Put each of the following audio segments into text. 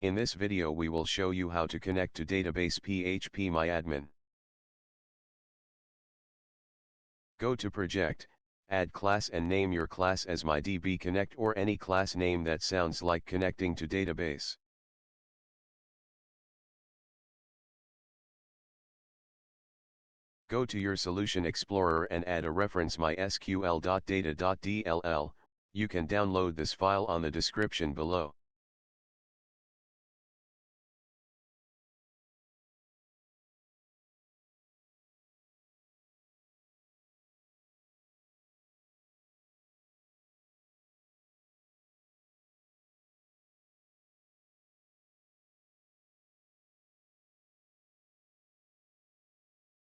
In this video we will show you how to connect to database phpMyAdmin. Go to Project, add class and name your class as MyDBConnect or any class name that sounds like connecting to database. Go to your Solution Explorer and add a reference mysql.data.dll. You can download this file on the description below.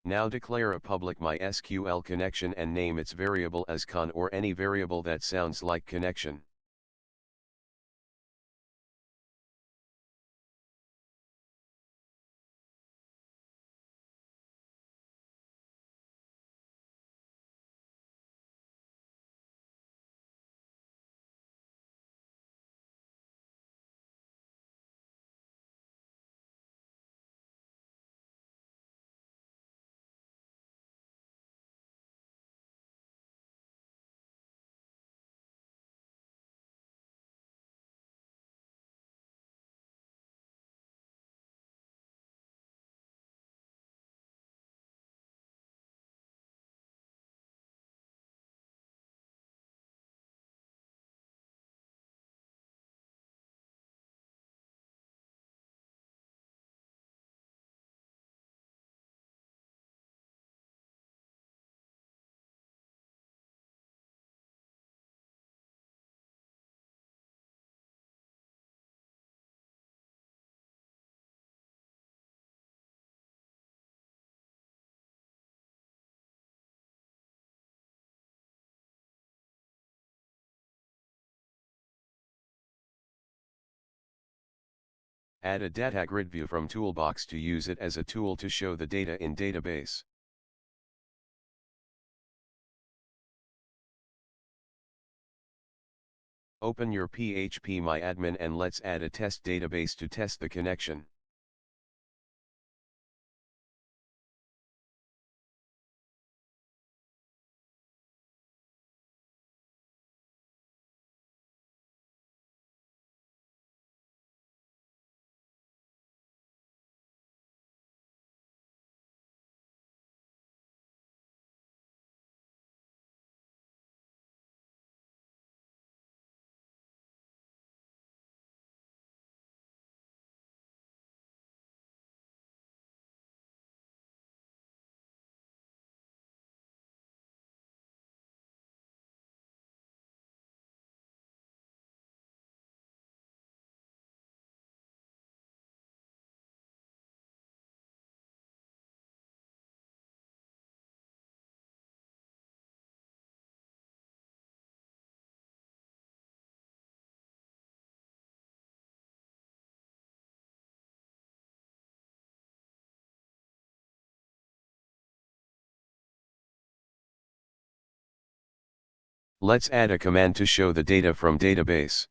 Now declare a public MySQL connection and name its variable as con or any variable that sounds like connection. Add a data grid view from Toolbox to use it as a tool to show the data in database. Open your phpMyAdmin and let's add a test database to test the connection. Let's add a command to show the data from database.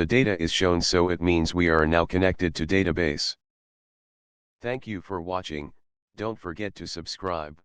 The data is shown, so it means we are now connected to database. Thank you for watching. Don't forget to subscribe.